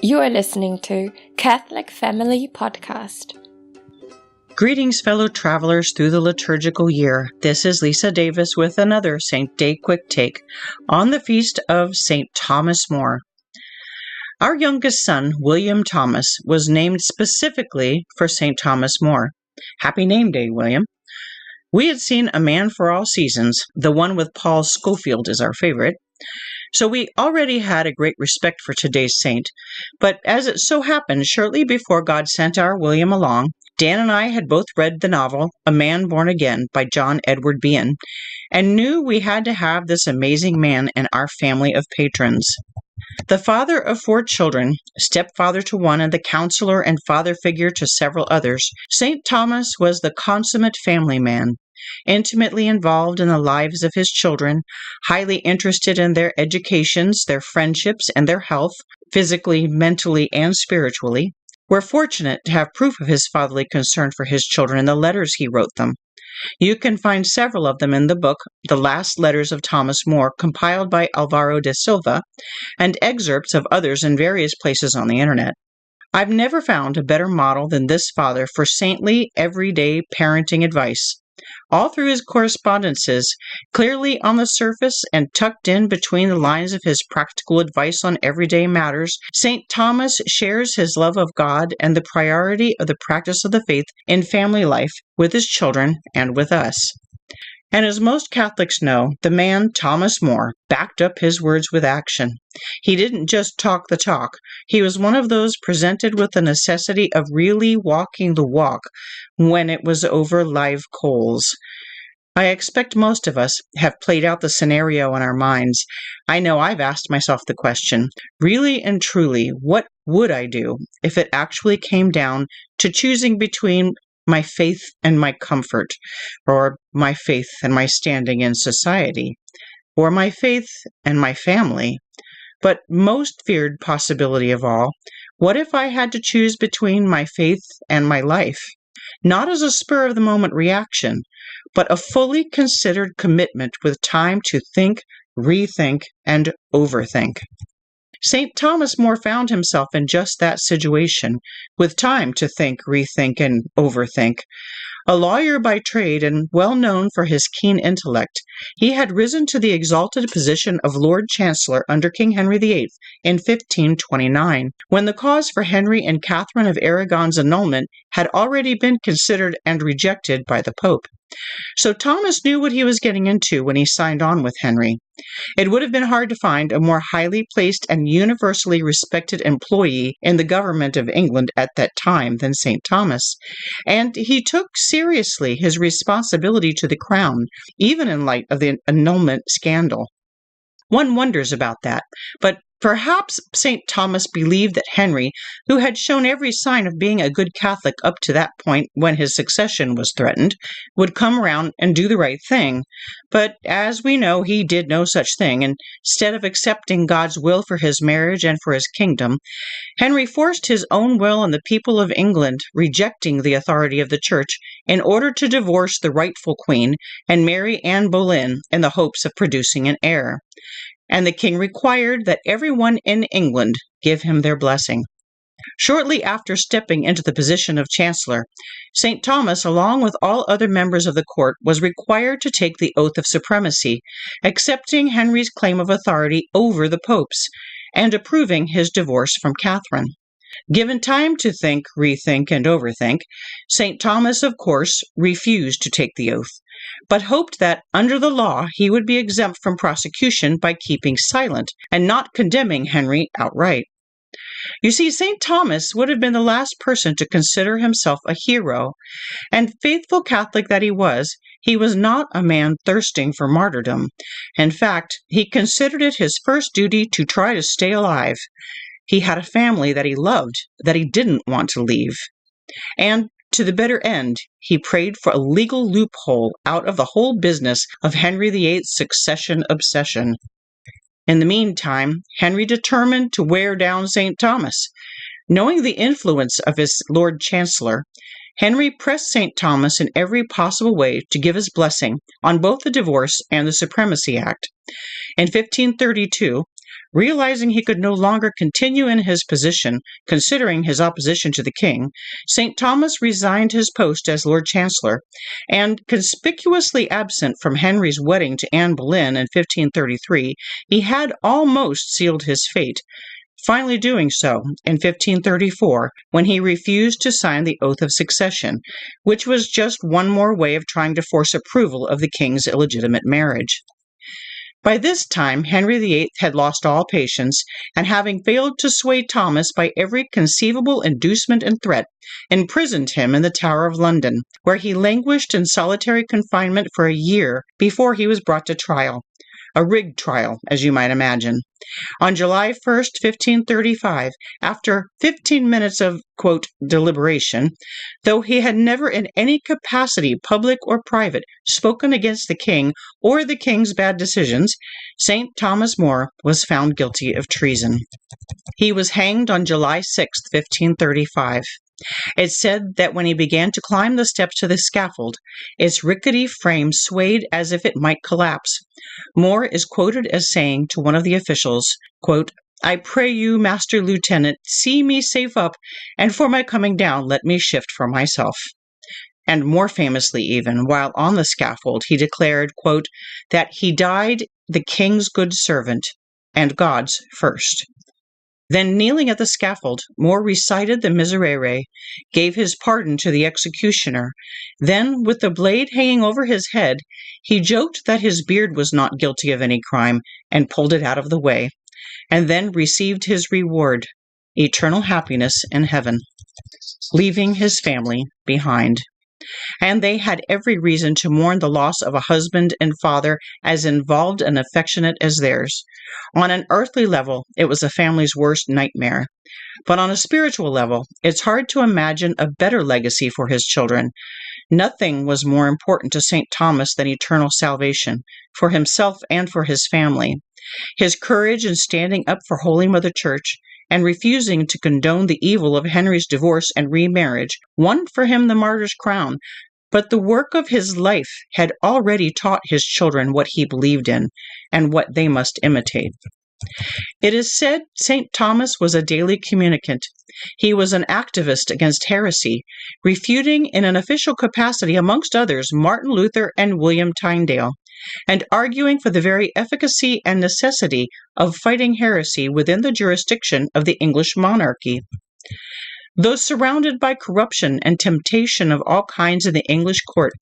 You are listening to Catholic Family Podcast. Greetings, fellow travelers through the liturgical year. This is Lisa Davis with another Saint Day Quick Take on the feast of St. Thomas More. Our youngest son, William Thomas, was named specifically for St. Thomas More. Happy name day, William. We had seen A Man for All Seasons. The one with Paul Scofield is our favorite. So we already had a great respect for today's saint, but as it so happened, shortly before God sent our William along, Dan and I had both read the novel A Man Born Again by John Edward Behan, and knew we had to have this amazing man in our family of patrons. The father of 4 children, stepfather to one and the counselor and father figure to several others, St. Thomas was the consummate family man. Intimately involved in the lives of his children, highly interested in their educations, their friendships, and their health, physically, mentally, and spiritually. We're fortunate to have proof of his fatherly concern for his children in the letters he wrote them. You can find several of them in the book, The Last Letters of Thomas More, compiled by Alvaro de Silva, and excerpts of others in various places on the internet. I've never found a better model than this father for saintly, everyday parenting advice. All through his correspondences, clearly on the surface and tucked in between the lines of his practical advice on everyday matters, St. Thomas shares his love of God and the priority of the practice of the faith in family life with his children and with us. And as most Catholics know, the man, Thomas More, backed up his words with action. He didn't just talk the talk. He was one of those presented with the necessity of really walking the walk when it was over live coals. I expect most of us have played out the scenario in our minds. I know I've asked myself the question, really and truly, what would I do if it actually came down to choosing between my faith and my comfort, or my faith and my standing in society, or my faith and my family? But most feared possibility of all, what if I had to choose between my faith and my life? Not as a spur-of-the-moment reaction, but a fully considered commitment with time to think, rethink, and overthink. St. Thomas More found himself in just that situation, with time to think, rethink, and overthink. A lawyer by trade and well known for his keen intellect, he had risen to the exalted position of Lord Chancellor under King Henry VIII in 1529, when the cause for Henry and Catherine of Aragon's annulment had already been considered and rejected by the Pope. So Thomas knew what he was getting into when he signed on with Henry. It would have been hard to find a more highly placed and universally respected employee in the government of England at that time than St. Thomas, and he took seriously his responsibility to the crown, even in light of the annulment scandal. One wonders about that, but perhaps St. Thomas believed that Henry, who had shown every sign of being a good Catholic up to that point when his succession was threatened, would come around and do the right thing. But as we know, he did no such thing, and instead of accepting God's will for his marriage and for his kingdom, Henry forced his own will on the people of England, rejecting the authority of the Church, in order to divorce the rightful queen and marry Anne Boleyn in the hopes of producing an heir. And the king required that everyone in England give him their blessing. Shortly after stepping into the position of Chancellor, St. Thomas, along with all other members of the court, was required to take the oath of supremacy, accepting Henry's claim of authority over the popes, and approving his divorce from Catherine. Given time to think, rethink, and overthink, St. Thomas, of course, refused to take the oath, but hoped that, under the law, he would be exempt from prosecution by keeping silent and not condemning Henry outright. You see, St. Thomas would have been the last person to consider himself a hero, and faithful Catholic that he was not a man thirsting for martyrdom. In fact, he considered it his first duty to try to stay alive. He had a family that he loved, that he didn't want to leave. And to the bitter end, he prayed for a legal loophole out of the whole business of Henry VIII's succession obsession. In the meantime, Henry determined to wear down St. Thomas. Knowing the influence of his Lord Chancellor, Henry pressed St. Thomas in every possible way to give his blessing on both the Divorce and the Supremacy Act. In 1532, Realizing he could no longer continue in his position, considering his opposition to the king, St. Thomas resigned his post as Lord Chancellor, and conspicuously absent from Henry's wedding to Anne Boleyn in 1533, he had almost sealed his fate, finally doing so in 1534 when he refused to sign the Oath of Succession, which was just one more way of trying to force approval of the king's illegitimate marriage. By this time, Henry VIII had lost all patience, and having failed to sway Thomas by every conceivable inducement and threat, imprisoned him in the Tower of London, where he languished in solitary confinement for a year before he was brought to trial. A rigged trial, as you might imagine. On July 1st, 1535, after 15 minutes of, quote, deliberation, though he had never in any capacity, public or private, spoken against the king or the king's bad decisions, St. Thomas More was found guilty of treason. He was hanged on July 6th, 1535. It's said that when he began to climb the steps to the scaffold, its rickety frame swayed as if it might collapse. More is quoted as saying to one of the officials, quote, "I pray you, Master Lieutenant, see me safe up, and for my coming down let me shift for myself." And more famously even, while on the scaffold, he declared, quote, that he died the king's good servant and God's first. Then, kneeling at the scaffold, More recited the Miserere, gave his pardon to the executioner. Then, with the blade hanging over his head, he joked that his beard was not guilty of any crime, and pulled it out of the way, and then received his reward, eternal happiness in heaven, leaving his family behind. And they had every reason to mourn the loss of a husband and father as involved and affectionate as theirs. On an earthly level, it was a family's worst nightmare. But on a spiritual level, it's hard to imagine a better legacy for his children. Nothing was more important to St. Thomas than eternal salvation, for himself and for his family. His courage in standing up for Holy Mother Church and refusing to condone the evil of Henry's divorce and remarriage won for him the martyr's crown, but the work of his life had already taught his children what he believed in and what they must imitate. It is said St. Thomas was a daily communicant. He was an activist against heresy, refuting in an official capacity, amongst others, Martin Luther and William Tyndale, and arguing for the very efficacy and necessity of fighting heresy within the jurisdiction of the English monarchy. Though surrounded by corruption and temptation of all kinds in the English court,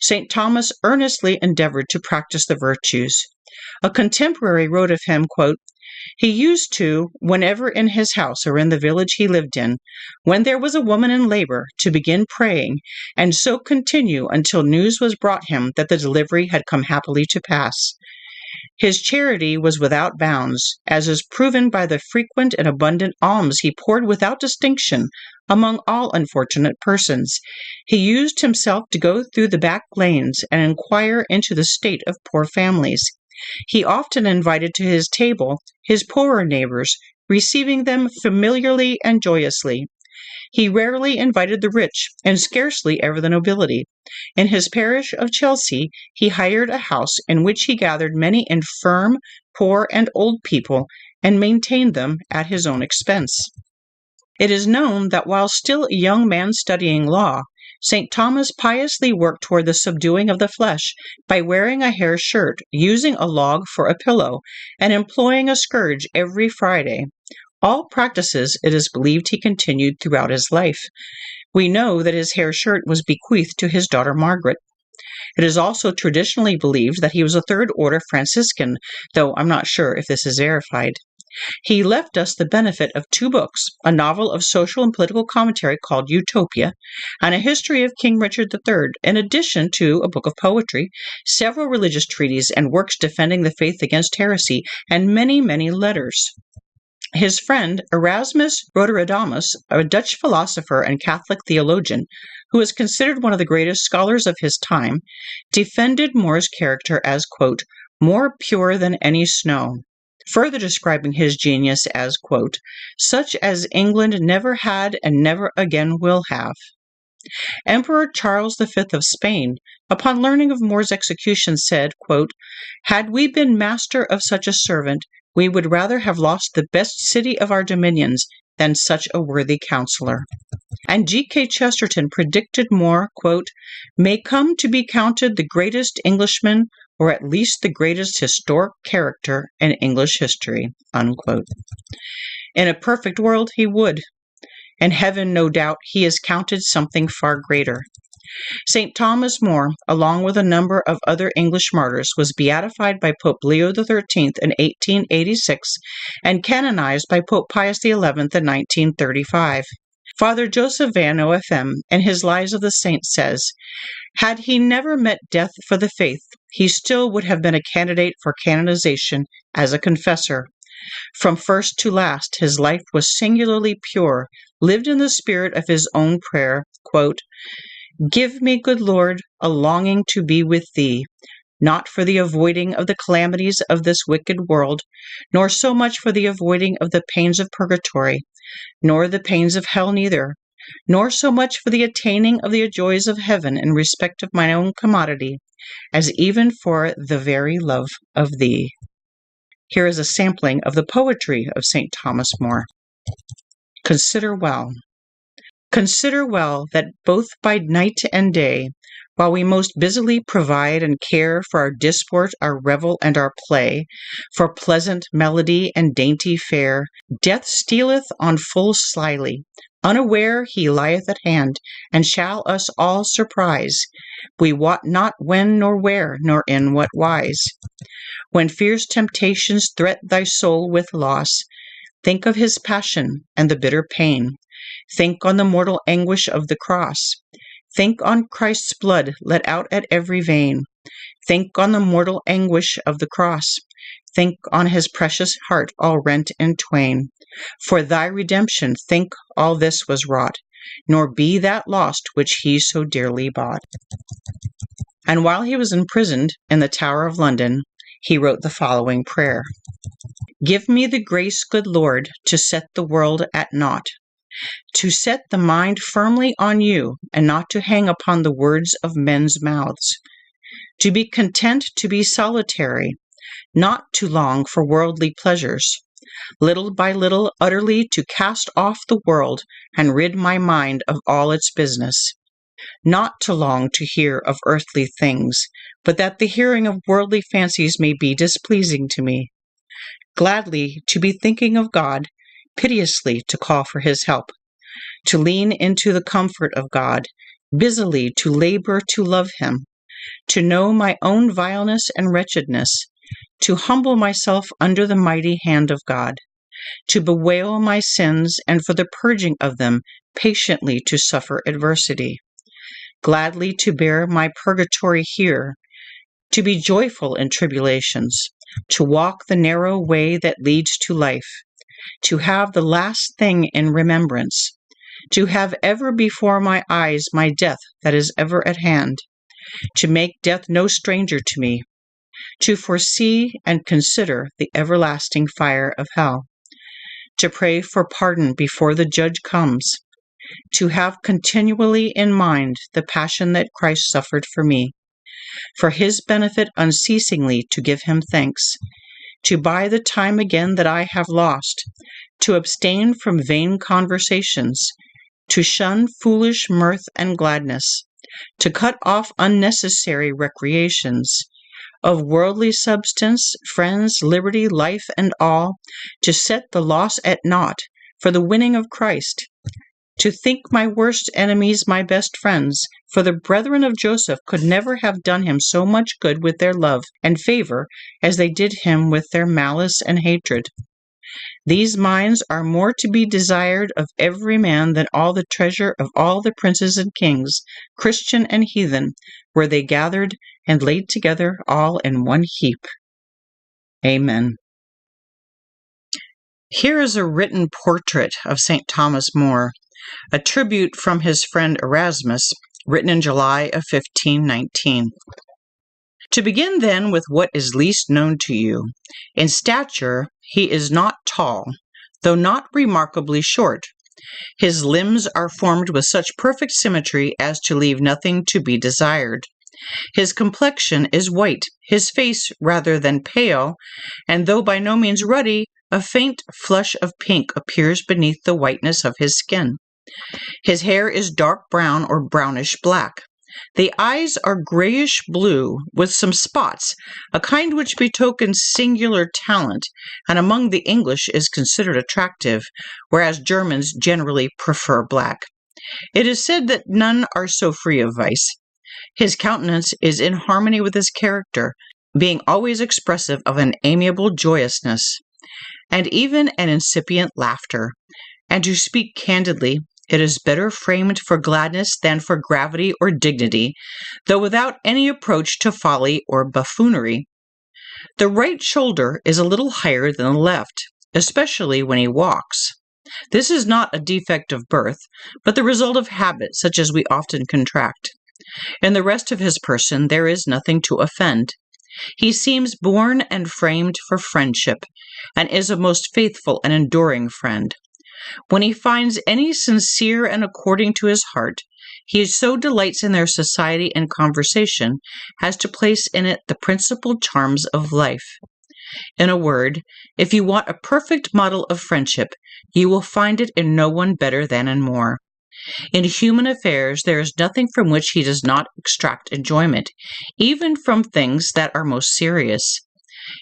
St. Thomas earnestly endeavored to practice the virtues. A contemporary wrote of him, quote, "He used to, whenever in his house or in the village he lived in, when there was a woman in labor, to begin praying, and so continue until news was brought him that the delivery had come happily to pass. His charity was without bounds, as is proven by the frequent and abundant alms he poured without distinction among all unfortunate persons. He used himself to go through the back lanes and inquire into the state of poor families. He often invited to his table his poorer neighbors, receiving them familiarly and joyously. He rarely invited the rich, and scarcely ever the nobility. In his parish of Chelsea, he hired a house in which he gathered many infirm, poor, and old people, and maintained them at his own expense. It is known that while still a young man studying law, St. Thomas piously worked toward the subduing of the flesh by wearing a hair shirt, using a log for a pillow, and employing a scourge every Friday. All practices, it is believed, he continued throughout his life. We know that his hair shirt was bequeathed to his daughter Margaret. It is also traditionally believed that he was a Third Order Franciscan, though I'm not sure if this is verified. He left us the benefit of 2 books, a novel of social and political commentary called Utopia, and a history of King Richard III, in addition to a book of poetry, several religious treatises and works defending the faith against heresy, and many, many letters. His friend Erasmus Roterodamus, a Dutch philosopher and Catholic theologian, who is considered one of the greatest scholars of his time, defended More's character as, quote, "more pure than any snow," further describing his genius as, quote, "such as England never had and never again will have." Emperor Charles V of Spain, upon learning of More's execution, said, quote, "Had we been master of such a servant, We would rather have lost the best city of our dominions than such a worthy counselor. And G.K. Chesterton predicted More, quote, may come to be counted the greatest Englishman, or at least the greatest historic character in English history, unquote. In a perfect world, he would. In heaven, no doubt, he is counted something far greater. St. Thomas More, along with a number of other English martyrs, was beatified by Pope Leo XIII in 1886 and canonized by Pope Pius XI in 1935. Father Joseph Van OFM, in his Lives of the Saints, says, had he never met death for the faith, he still would have been a candidate for canonization as a confessor. From first to last, his life was singularly pure, lived in the spirit of his own prayer, quote, give me, good Lord, a longing to be with thee, not for the avoiding of the calamities of this wicked world, nor so much for the avoiding of the pains of purgatory, nor the pains of hell neither, nor so much for the attaining of the joys of heaven in respect of mine own commodity, as even for the very love of thee. Here is a sampling of the poetry of St. Thomas More. Consider well. Consider well that both by night and day, while we most busily provide and care for our disport, our revel, and our play, for pleasant melody and dainty fare, death stealeth on full slyly. Unaware he lieth at hand, and shall us all surprise. We wot not when nor where, nor in what wise. When fierce temptations threat thy soul with loss, think of his passion and the bitter pain. Think on the mortal anguish of the cross. Think on Christ's blood let out at every vein. Think on the mortal anguish of the cross. Think on his precious heart all rent in twain. For thy redemption think all this was wrought, nor be that lost which he so dearly bought. And while he was imprisoned in the Tower of London, he wrote the following prayer. Give me the grace, good Lord, to set the world at naught, to set the mind firmly on you, and not to hang upon the words of men's mouths, to be content to be solitary, not to long for worldly pleasures, little by little utterly to cast off the world and rid my mind of all its business, not to long to hear of earthly things, but that the hearing of worldly fancies may be displeasing to me, gladly to be thinking of God, piteously to call for his help, to lean into the comfort of God, busily to labor to love him, to know my own vileness and wretchedness, to humble myself under the mighty hand of God, to bewail my sins, and for the purging of them patiently to suffer adversity, gladly to bear my purgatory here, to be joyful in tribulations, to walk the narrow way that leads to life, to have the last thing in remembrance, to have ever before my eyes my death that is ever at hand, to make death no stranger to me, to foresee and consider the everlasting fire of hell, to pray for pardon before the judge comes, to have continually in mind the passion that Christ suffered for me, for his benefit unceasingly to give him thanks, to buy the time again that I have lost, to abstain from vain conversations, to shun foolish mirth and gladness, to cut off unnecessary recreations, of worldly substance, friends, liberty, life, and all, to set the loss at naught for the winning of Christ, to think my worst enemies my best friends, for the brethren of Joseph could never have done him so much good with their love and favor as they did him with their malice and hatred. These minds are more to be desired of every man than all the treasure of all the princes and kings, Christian and heathen, were they gathered and laid together all in one heap. Amen. Here is a written portrait of St. Thomas More, a tribute from his friend Erasmus, written in July of 1519. To begin then with what is least known to you. In stature, he is not tall, though not remarkably short. His limbs are formed with such perfect symmetry as to leave nothing to be desired. His complexion is white, his face rather than pale, and though by no means ruddy, a faint flush of pink appears beneath the whiteness of his skin. His hair is dark brown or brownish black. The eyes are grayish blue with some spots, a kind which betokens singular talent, and among the English is considered attractive, whereas Germans generally prefer black. It is said that none are so free of vice. His countenance is in harmony with his character, being always expressive of an amiable joyousness, and even an incipient laughter. And to speak candidly, it is better framed for gladness than for gravity or dignity, though without any approach to folly or buffoonery. The right shoulder is a little higher than the left, especially when he walks. This is not a defect of birth, but the result of habit such as we often contract. In the rest of his person there is nothing to offend. He seems born and framed for friendship, and is a most faithful and enduring friend. When he finds any sincere and according to his heart, he so delights in their society and conversation as to place in it the principal charms of life. In a word, if you want a perfect model of friendship, you will find it in no one better than in More. In human affairs there is nothing from which he does not extract enjoyment, even from things that are most serious.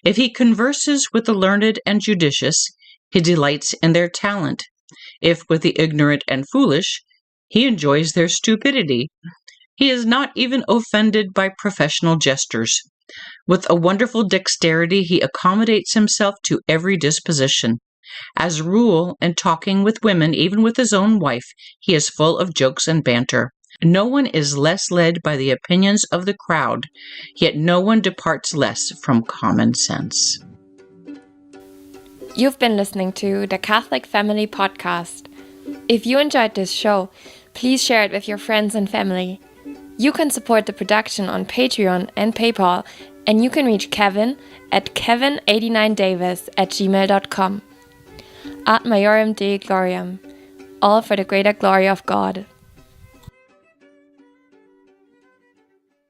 If he converses with the learned and judicious, he delights in their talent. If with the ignorant and foolish, he enjoys their stupidity. He is not even offended by professional jesters. With a wonderful dexterity he accommodates himself to every disposition. As a rule, in talking with women, even with his own wife, he is full of jokes and banter. No one is less led by the opinions of the crowd, yet no one departs less from common sense. You've been listening to the Catholic Family Podcast. If you enjoyed this show, please share it with your friends and family. You can support the production on Patreon and PayPal, and you can reach Kevin at kevin89davis@gmail.com. Ad Maiorem Dei Gloriam, all for the greater glory of God.